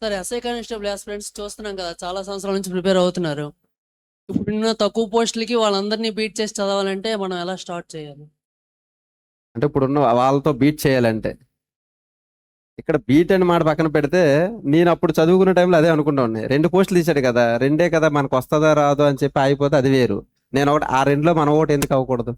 సరే, SI constable aspirants చూస్తున్నాం కదా, చాలా సంవత్సరాల నుంచి ప్రిపేర్ అవుతున్నారు. ఇప్పుడున్న తక్కువ పోస్టులకి వాళ్ళందరినీ బీట్ చేసి చదవాలంటే మనం ఎలా స్టార్ట్ చేయాలి? అంటే ఇప్పుడున్న వాళ్ళతో బీట్ చేయాలంటే ఇక్కడ బీట్ అని మాట పక్కన పెడితే, నేను అప్పుడు చదువుకునే టైంలో అదే అనుకుంటాను. 2 పోస్టులు తీశాడు కదా, రెండే కదా, మనకు వస్తుందా రాదో అని చెప్పి అయిపోతే అది వేరు. నేను ఒకటి ఆ రెండులో మనం ఒకటి ఎందుకు అవ్వకూడదు?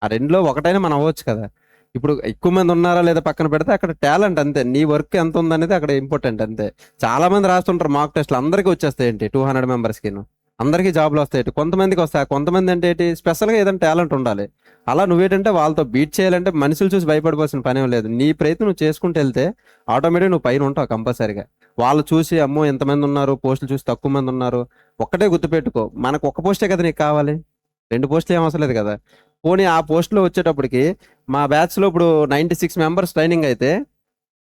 ఆ రెండులో ఒకటైనా మనం అవ్వచ్చు కదా. ఇప్పుడు ఎక్కువ మంది ఉన్నారా లేదా పక్కన పెడితే అక్కడ టాలెంట్ అంతే, నీ వర్క్ ఎంత ఉందనేది అక్కడ ఇంపార్టెంట్ అంతే. చాలా మంది రాస్తుంటారు మాక్ టెస్ట్లు, అందరికీ వచ్చేస్తాయి ఏంటి 200 మెంబర్స్కి, అందరికీ జాబ్లు వస్తాయి. కొంతమందికి వస్తాయి, కొంతమంది అంటే ఏంటి స్పెషల్గా ఏదైనా టాలెంట్ ఉండాలి. అలా నువ్వేంటంటే వాళ్ళతో బీట్ చేయాలంటే మనుషులు చూసి భయపడిపోవాల్సిన పని ఏం లేదు. నీ ప్రయత్నం నువ్వు చేసుకుంటూ వెళ్తే ఆటోమేటిక్ నువ్వు పైన ఉంటావు కంపల్సరిగా. వాళ్ళు చూసి అమ్మో ఎంతమంది ఉన్నారు, పోస్టులు చూసి తక్కువ మంది ఉన్నారు. ఒక్కటే గుర్తుపెట్టుకో, మనకు ఒక్క పోస్టే కదా నీకు కావాలి, 2 పోస్టులు ఏం అవసరం లేదు కదా. పోనీ ఆ పోస్టులో వచ్చేటప్పటికి మా బ్యాచ్లో ఇప్పుడు 96 మెంబర్స్ ట్రైనింగ్ అయితే,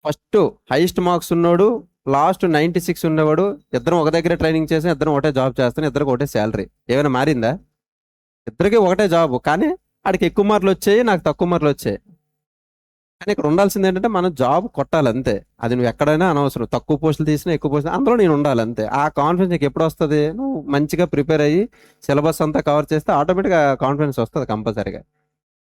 ఫస్ట్ హైయెస్ట్ మార్క్స్ ఉన్నోడు, లాస్ట్ 96 ఉన్నవాడు, ఇద్దరం ఒక దగ్గర ట్రైనింగ్ చేసి ఇద్దరం ఒకటే జాబ్ చేస్తాను, ఇద్దరికి ఒకటే శాలరీ. ఏమైనా మారిందా? ఇద్దరికి ఒకటే జాబ్, కానీ ఆడికి ఎక్కువ మార్కులు వచ్చాయి, నాకు తక్కువ మార్కులు వచ్చాయి. కానీ ఇక్కడ ఉండాల్సింది ఏంటంటే మనం జాబ్ కొట్టాలి అంతే. అది నువ్వు ఎక్కడైనా అనవసరం, తక్కువ పోస్టులు తీసినా ఎక్కువ పోస్టులు, అందులో నేను ఉండాలి అంతే. ఆ కాన్ఫిడెన్స్ నీకు ఎప్పుడు వస్తుంది? నువ్వు మంచిగా ప్రిపేర్ అయ్యి సిలబస్ అంతా కవర్ చేస్తే ఆటోమేటిక్గా కాన్ఫిడెన్స్ వస్తుంది కంపల్సరీగా.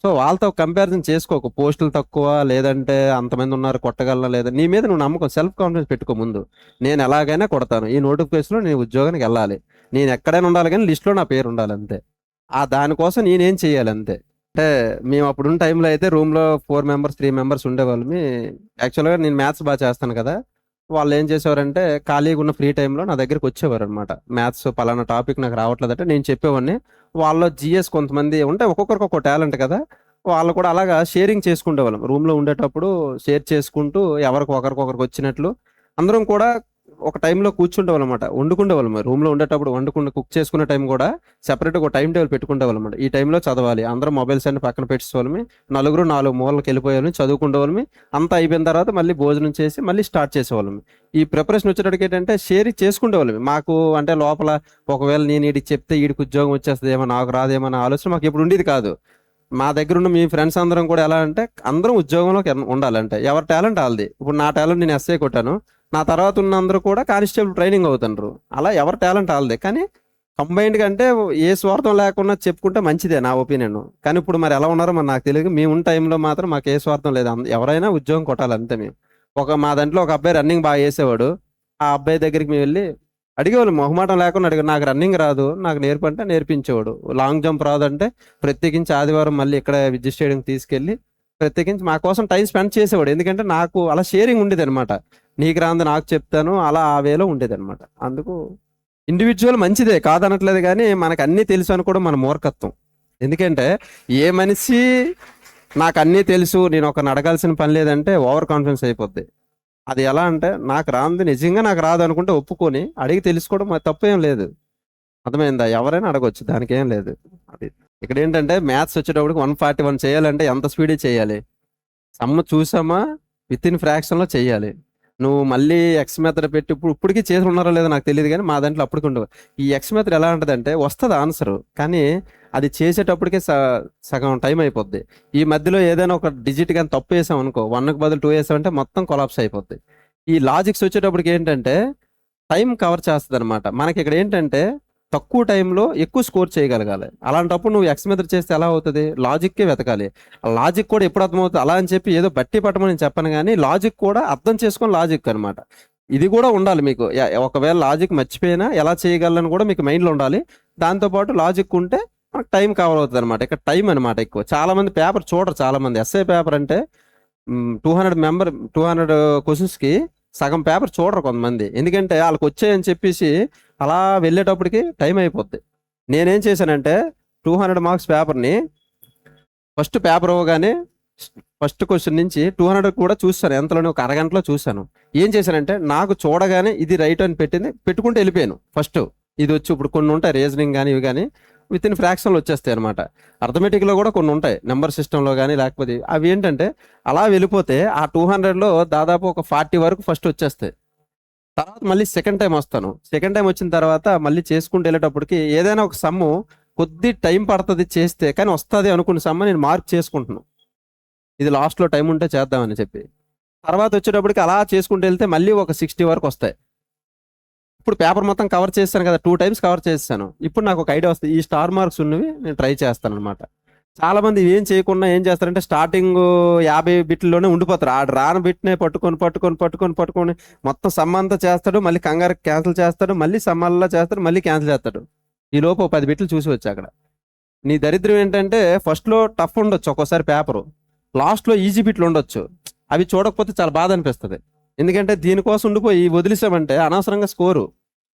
సో వాళ్ళతో కంపారిజన్ చేసుకోకు, పోస్టులు తక్కువ లేదంటే అంతమంది ఉన్నారు కొట్టగలనా లేదా, నీ మీద నువ్వు నమ్మకం, సెల్ఫ్ కాన్ఫిడెన్స్ పెట్టుకో ముందు. నేను ఎలాగైనా కొడతాను, ఈ నోటిఫికేషన్లో నేను ఉద్యోగానికి వెళ్ళాలి, నేను ఎక్కడైనా ఉండాలి కానీ లిస్ట్లో నా పేరు ఉండాలి అంతే. ఆ దానికోసం నేనేం చేయాలి అంతే. అంటే మేము అప్పుడున్న టైంలో అయితే రూమ్లో 4 మెంబర్స్ 3 మెంబర్స్ ఉండేవాళ్ళమి. యాక్చువల్గా నేను మ్యాథ్స్ బాగా చేస్తాను కదా, వాళ్ళు ఏం చేసేవారంటే ఖాళీగా ఉన్న ఫ్రీ టైంలో నా దగ్గరికి వచ్చేవారు అనమాట. మ్యాథ్స్ పలానా టాపిక్ నాకు రావట్లేదంటే నేను చెప్పేవాడిని. వాళ్ళలో జిఎస్ కొంతమంది ఉంటే ఒక్కొక్కరికి ఒక్కో టాలెంట్ కదా, వాళ్ళు కూడా అలాగా షేరింగ్ చేసుకుంటేవాళ్ళం. రూమ్లో ఉండేటప్పుడు షేర్ చేసుకుంటూ ఎవరికి ఒకరికొకరికి వచ్చినట్లు అందరం కూడా ఒక టైంలో కూర్చుంటేవాళ్ళం అనమాట. వండుకుండేవాళ్ళం రూమ్లో ఉండేటప్పుడు, కుక్ చేసుకునే టైం కూడా సెపరేట్గా ఒక టైం టేబుల్ పెట్టుకుంటేవాళ్ళం అనమాట. ఈ టైంలో చదవాలి, అందరం మొబైల్స్ అన్ని పక్కన పెట్టేసుకోవాలమి, నలుగురు 4 మూలకి వెళ్ళిపోయాలని చదువుకుంటేవాళ్ళమి. అంతా అయిపోయిన తర్వాత మళ్ళీ భోజనం చేసి మళ్ళీ స్టార్ట్ చేసేవాళ్ళం. ఈ ప్రిపరేషన్ వచ్చేటప్పటికి ఏంటంటే షేర్ చేసుకుంటేవాళ్ళం. మాకు అంటే లోపల ఒకవేళ నేను వీడికి చెప్తే వీడికి ఉద్యోగం వచ్చేస్తుందేమో, నాకు రాదేమో అనే ఆలోచన మాకు ఎప్పుడు ఉండేది కాదు. మా దగ్గర ఉన్న మీ ఫ్రెండ్స్ అందరం కూడా ఎలా అంటే అందరం ఉద్యోగంలోకి ఉండాలంటే ఎవరి టాలెంట్ వాళ్ళది. ఇప్పుడు నా టాలెంట్ నేను ఎస్ఏ కొట్టాను, నా తర్వాత ఉన్న అందరూ కూడా కానిస్టేబుల్ ట్రైనింగ్ అవుతున్నారు. అలా ఎవరి టాలెంట్ వాళ్ళదే. కానీ కంబైన్డ్గా అంటే ఏ స్వార్థం లేకుండా చెప్పుకుంటే మంచిదే నా ఒపీనియన్. కానీ ఇప్పుడు మరి ఎలా ఉన్నారో మరి నాకు తెలియదు. మేము ఉన్న టైంలో మాత్రం మాకు ఏ స్వార్థం లేదు, ఎవరైనా ఉద్యోగం కొట్టాలి అంతే. మేము మా దాంట్లో ఒక అబ్బాయి రన్నింగ్ బాగా చేసేవాడు. ఆ అబ్బాయి దగ్గరికి మేము వెళ్ళి అడిగేవాళ్ళు, మొహమాటం లేకుండా అడిగారు. నాకు రన్నింగ్ రాదు, నాకు నేర్పంటే నేర్పించేవాడు. లాంగ్ జంప్ రాదంటే ప్రత్యేకించి ఆదివారం మళ్ళీ ఇక్కడ విద్యుత్ స్టేడియం తీసుకెళ్ళి ప్రత్యేకించి మా కోసం టైం స్పెండ్ చేసేవాడు. ఎందుకంటే నాకు అలా షేరింగ్ ఉండేది అనమాట. నీకు రాంది నాకు చెప్తాను, అలా ఆ వేలో ఉండేది అనమాట. అందుకు ఇండివిజువల్ మంచిదే కాదనట్లేదు, కానీ మనకు అన్నీ తెలుసు అనుకోవడం మన మూర్ఖత్వం. ఎందుకంటే ఏ మనిషి నాకు అన్నీ తెలుసు, నేను ఒకరిని అడగాల్సిన పని లేదంటే ఓవర్ కాన్ఫిడెన్స్ అయిపోద్ది. అది ఎలా అంటే నాకు రాంది నిజంగా నాకు రాదు అనుకుంటే ఒప్పుకొని అడిగి తెలుసుకోవడం మరి తప్పేం లేదు. అర్థమైందా? ఎవరైనా అడగొచ్చు, దానికి ఏం లేదు. అది ఇక్కడ ఏంటంటే మ్యాథ్స్ వచ్చేటప్పటికి 141 చేయాలంటే ఎంత స్పీడ్ చేయాలి? సమ్మ చూసామా, విత్ ఇన్ ఫ్రాక్షన్లో చేయాలి. నువ్వు మళ్ళీ ఎక్స్ మెథడ్ పెట్టి ఇప్పటికీ చేసి ఉన్నారో లేదో నాకు తెలియదు, కానీ మా దాంట్లో అప్పటికి ఉండవు. ఈ ఎక్స్ మెథడ్ ఎలా ఉంటుందంటే వస్తుంది ఆన్సర్, కానీ అది చేసేటప్పటికే సగం టైం అయిపోద్ది. ఈ మధ్యలో ఏదైనా ఒక డిజిట్ కానీ తప్పు వేసాం అనుకో, 1కి బదులు 2 వేసామంటే మొత్తం కొలాప్స్ అయిపోద్ది. ఈ లాజిక్స్ వచ్చేటప్పటికి ఏంటంటే టైం కవర్ చేస్తుంది అనమాట. మనకి ఇక్కడ ఏంటంటే తక్కువ టైంలో ఎక్కువ స్కోర్ చేయగలగాలి. అలాంటప్పుడు నువ్వు ఎక్స్ మెథడ్ చేస్తే ఎలా అవుతుంది? లాజిక్కే వెతకాలి. లాజిక్ కూడా ఎప్పుడు అర్థమవుతుంది అలా అని చెప్పి ఏదో బట్టి పట్టమని నేను చెప్పను, కానీ లాజిక్ కూడా అర్థం చేసుకొని లాజిక్ అనమాట. ఇది కూడా ఉండాలి మీకు. ఒకవేళ లాజిక్ మర్చిపోయినా ఎలా చేయగలను కూడా మీకు మైండ్లో ఉండాలి. దాంతోపాటు లాజిక్ ఉంటే మనకు టైం కవర్ అవుతుంది అనమాట. ఇక్కడ టైం అనమాట ఎక్కువ. చాలా మంది పేపర్ చూడరు, చాలా మంది ఎస్ఐ పేపర్ అంటే 200 క్వశ్చన్స్కి సగం పేపర్ చూడరు కొంతమంది. ఎందుకంటే వాళ్ళకి వచ్చాయని చెప్పేసి అలా వెళ్ళేటప్పటికి టైం అయిపోద్ది. నేనేం చేశానంటే 200 మార్క్స్ పేపర్ని ఫస్ట్ పేపర్ ఇవ్వగానే ఫస్ట్ క్వశ్చన్ నుంచి 200 కూడా చూస్తాను, ఎంతలోనే ఒక అరగంటలో చూశాను. ఏం చేశానంటే నాకు చూడగానే ఇది రైట్ అని పెట్టుకుంటూ వెళ్ళిపోయాను. ఫస్ట్ ఇది వచ్చి ఇప్పుడు కొన్ని ఉంటాయి రీజనింగ్ కానీ ఇవి కానీ విత్ ఇన్ ఫ్రాక్షన్లో వచ్చేస్తాయి అనమాట. అర్థమెటిక్లో కూడా కొన్ని ఉంటాయి, నెంబర్ సిస్టంలో కానీ లేకపోతే అవి ఏంటంటే అలా వెళ్ళిపోతే ఆ 200లో దాదాపు ఒక 40 వరకు ఫస్ట్ వచ్చేస్తాయి. తర్వాత మళ్ళీ సెకండ్ టైం వస్తాను. సెకండ్ టైం వచ్చిన తర్వాత మళ్ళీ చేసుకుంటూ వెళ్ళేటప్పటికి ఏదైనా ఒక సమ్ము కొద్ది టైం పడుతుంది చేస్తే, కానీ వస్తుంది అనుకున్న సమ్మ నేను మార్క్ చేసుకుంటున్నాను, ఇది లాస్ట్లో టైం ఉంటే చేద్దామని చెప్పి. తర్వాత వచ్చేటప్పటికి అలా చేసుకుంటూ వెళ్తే మళ్ళీ ఒక 60 వరకు వస్తాయి. ఇప్పుడు పేపర్ మొత్తం కవర్ చేశాను కదా, 2 టైమ్స్ కవర్ చేశాను. ఇప్పుడు నాకు ఒక ఐడియా వస్తుంది, ఈ స్టార్ మార్క్స్ ఉన్నవి నేను ట్రై చేస్తాను అనమాట. చాలా మంది ఏం చేయకుండా ఏం చేస్తారంటే స్టార్టింగ్ 50 బిట్లలోనే ఉండిపోతారు. ఆ రాని బిట్నే పట్టుకొని మొత్తం సమ్ అంతా చేస్తాడు, మళ్ళీ కంగారు క్యాన్సిల్ చేస్తాడు, మళ్ళీ సమ్మల్లా చేస్తాడు, మళ్ళీ క్యాన్సిల్ చేస్తాడు. ఈ లోపు 10 బిట్లు చూసి వచ్చి అక్కడ. నీ దరిద్రం ఏంటంటే ఫస్ట్లో టఫ్ ఉండొచ్చు ఒక్కోసారి పేపరు, లాస్ట్లో ఈజీ బిట్లు ఉండొచ్చు. అవి చూడకపోతే చాలా బాధ అనిపిస్తుంది. ఎందుకంటే దీనికోసం ఉండిపోయి వదిలేసామంటే అనవసరంగా స్కోరు.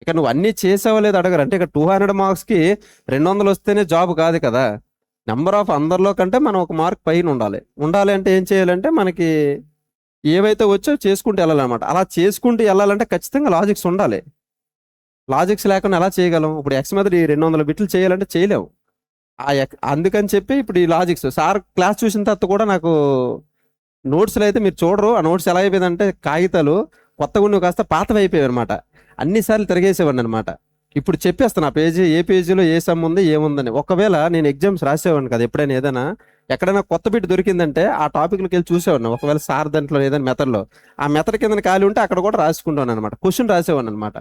ఇక నువ్వు అన్నీ చేసావో లేదో అడగరు. అంటే ఇక 200 మార్క్స్కి 200 వస్తేనే జాబ్ కాదు కదా. నెంబర్ ఆఫ్ అందరిలో కంటే మనం ఒక మార్క్ పైన ఉండాలి అంటే ఏం చేయాలంటే మనకి ఏవైతే వచ్చో చేసుకుంటూ వెళ్ళాలన్నమాట. అలా చేసుకుంటూ వెళ్ళాలంటే ఖచ్చితంగా లాజిక్స్ ఉండాలి. లాజిక్స్ లేకుండా ఎలా చేయగలం? ఇప్పుడు ఎక్స్ మీద 200 బిట్లు చేయాలంటే చేయలేము. అందుకని చెప్పి ఇప్పుడు ఈ లాజిక్స్ సార్ క్లాస్ చూసిన తర్వాత కూడా నాకు నోట్స్లో అయితే మీరు చూడరు, ఆ నోట్స్ ఎలా అయిపోయిందంటే కాగితాలు కొత్తగా ఉన్నవి కాస్త పాతవి అయిపోయాయి అనమాట. అన్నిసార్లు తిరిగేసేవాడిని అనమాట. ఇప్పుడు చెప్పేస్తాను ఆ పేజీ, ఏ పేజీలో ఏ సమ్ ఉంది ఏముందని. ఒకవేళ నేను ఎగ్జామ్స్ రాసేవాడిని కదా, ఎప్పుడైనా ఏదైనా ఎక్కడైనా కొత్త బిట్ దొరికిందంటే ఆ టాపిక్లోకి వెళ్ళి చూసేవాడిని. ఒకవేళ సార్ దాంట్లో ఏదైనా మెథడ్లో ఆ మెథడ్ కింద ఖాళీ ఉంటే అక్కడ కూడా రాసుకుంటాను అనమాట, క్వశ్చన్ రాసేవాడిని అనమాట.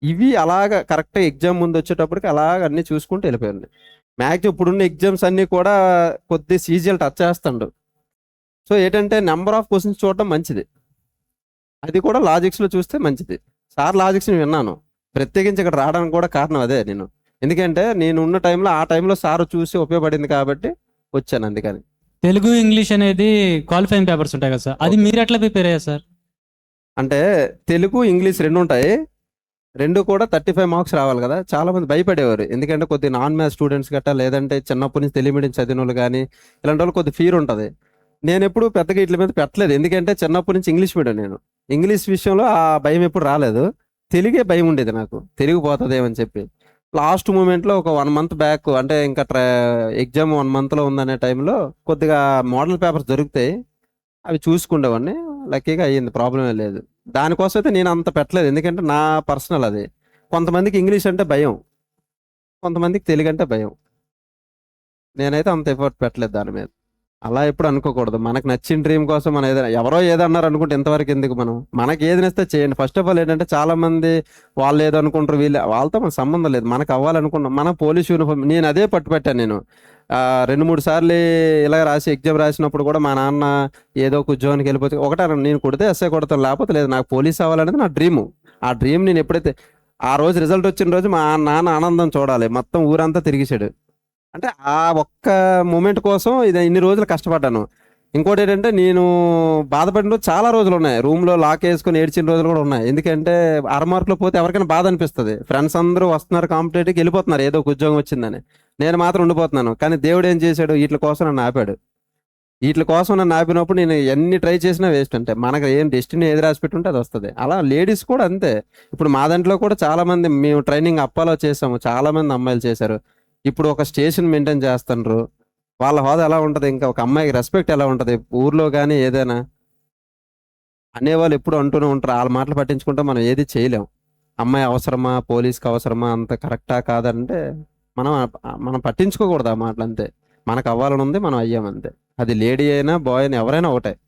ఇవి అలాగా కరెక్ట్గా ఎగ్జామ్ ముందు వచ్చేటప్పటికి అలాగ అన్నీ చూసుకుంటూ వెళ్ళిపోయాను. మ్యాక్సిమం ఇప్పుడున్న ఎగ్జామ్స్ అన్నీ కూడా కొద్ది సీజీఎల్ టచ్ చేస్తాడు. సో ఏంటంటే నెంబర్ ఆఫ్ క్వశ్చన్స్ చూడటం మంచిది, అది కూడా లాజిక్స్లో చూస్తే మంచిది. సార్ లాజిక్స్ని విన్నాను, ప్రత్యేకించి ఇక్కడ రావడానికి కూడా కారణం అదే. ఎందుకంటే నేను ఉన్న టైంలో ఆ టైంలో సార్ చూసి ఉపయోగపడింది కాబట్టి వచ్చాను, అందుకని. తెలుగు ఇంగ్లీష్ అనేది క్వాలిఫైయింగ్ పేపర్స్ ఉంటాయి కదా సార్, అది మీరు ఎట్లా ప్రిపేర్ అయ్యారు సార్? అంటే తెలుగు ఇంగ్లీష్ రెండు ఉంటాయి, రెండు కూడా 35 మార్క్స్ రావాలి కదా. చాలా మంది భయపడేవారు, ఎందుకంటే కొద్ది నాన్ మ్యాథ్స్ స్టూడెంట్స్ గట్టా లేదంటే చిన్నప్పటి నుంచి తెలుగు మీడియం చదివిన వాళ్ళు కానీ ఇలాంటి వాళ్ళు కొద్ది ఫీర్ ఉంటుంది. నేను ఎప్పుడు పెద్దగా వీటి మీద పెట్టలేదు, ఎందుకంటే చిన్నప్పటి నుంచి ఇంగ్లీష్ మీడియం. నేను ఇంగ్లీష్ విషయంలో ఆ భయం ఎప్పుడు రాలేదు, తెలుగే భయం ఉండేది నాకు, తెలుగు పోతుందేమని చెప్పి. లాస్ట్ మూమెంట్లో ఒక 1 మంత్ బ్యాక్, అంటే ఇంకా ఎగ్జామ్ 1 మంత్లో ఉందనే టైంలో కొద్దిగా మోడల్ పేపర్స్ దొరుకుతాయి, అవి చూసుకుండేవాడిని. లక్కీగా అయ్యింది, ప్రాబ్లమే లేదు. దానికోసం అయితే నేను అంత పెట్టలేదు, ఎందుకంటే నా పర్సనల్ అది. కొంతమందికి ఇంగ్లీష్ అంటే భయం, కొంతమందికి తెలుగు అంటే భయం. నేనైతే అంత ఎఫర్ట్ పెట్టలేదు దాని మీద. అలా ఎప్పుడు అనుకోకూడదు. మనకు నచ్చిన డ్రీమ్ కోసం మనం ఏదైనా, ఎవరో ఏదన్నారు అనుకుంటే ఎంతవరకు ఎందుకు, మనకి ఏది నచ్చితే చేయండి. ఫస్ట్ ఆఫ్ ఆల్ ఏంటంటే చాలా మంది వాళ్ళు ఏదనుకుంటారు, వాళ్ళతో మన సంబంధం లేదు. మనకు అవ్వాలనుకున్నాం, మన పోలీస్ యూనిఫామ్, నేను అదే పట్టుపెట్టాను. నేను 2-3 సార్లు ఇలా రాసి ఎగ్జామ్ రాసినప్పుడు కూడా మా నాన్న ఏదో ఒక ఉద్యోగానికి వెళ్ళిపోతే ఒకటే నేను కొడితే ఎస్ఐ కొడతాను, లేకపోతే లేదు. నాకు పోలీస్ అవ్వాలనేది నా డ్రీము. ఆ డ్రీమ్ నేను ఎప్పుడైతే ఆ రోజు రిజల్ట్ వచ్చిన రోజు మా నాన్న ఆనందం చూడాలి, మొత్తం ఊరంతా తిరిగిసాడు. అంటే ఆ ఒక్క మూమెంట్ కోసం ఇన్ని రోజులు కష్టపడ్డాను. ఇంకోటి ఏంటంటే నేను బాధపడిన రోజు చాలా రోజులు ఉన్నాయి, రూమ్లో లాక్ వేసుకొని ఏడ్చిన రోజులు కూడా ఉన్నాయి. ఎందుకంటే 6 మార్కులు పోతే ఎవరికైనా బాధ అనిపిస్తుంది. ఫ్రెండ్స్ అందరూ వస్తున్నారు, కాంపిటేటివ్కి వెళ్ళిపోతున్నారు, ఏదో ఒక ఉద్యోగం వచ్చిందని. నేను మాత్రం ఉండిపోతున్నాను. కానీ దేవుడు ఏం చేశాడు, వీటి కోసం నన్ను ఆపాడు. వీటి కోసం నన్ను ఆపినప్పుడు నేను ఎన్ని ట్రై చేసినా వేస్ట్. అంటే మనకు ఏం డెస్టినీ ఏది రాసి పెట్టుంటే అది వస్తుంది. అలా లేడీస్ కూడా అంతే. ఇప్పుడు మా దాంట్లో కూడా చాలామంది, మేము ట్రైనింగ్ అప్పాలో చేసాము, చాలామంది అమ్మాయిలు చేశారు. ఇప్పుడు ఒక స్టేషన్ మెయింటైన్ చేస్తున్నారు. వాళ్ళ హోదా ఎలా ఉంటుంది, ఇంకా ఒక అమ్మాయికి రెస్పెక్ట్ ఎలా ఉంటుంది ఊర్లో కానీ ఏదైనా అనేవాళ్ళు ఎప్పుడు అంటూనే ఉంటారు. వాళ్ళ మాటలు పట్టించుకుంటే మనం ఏది చేయలేం. అమ్మాయి అవసరమా, పోలీస్కి అవసరమా, అంత కరెక్టా కాదంటే మనం పట్టించుకోకూడదు ఆ మాటలు. అంతే, మనకు అవ్వాలని ఉంది, మనం అయ్యామంతే. అది లేడీ అయినా బాయ్ అయినా ఎవరైనా ఒకటే.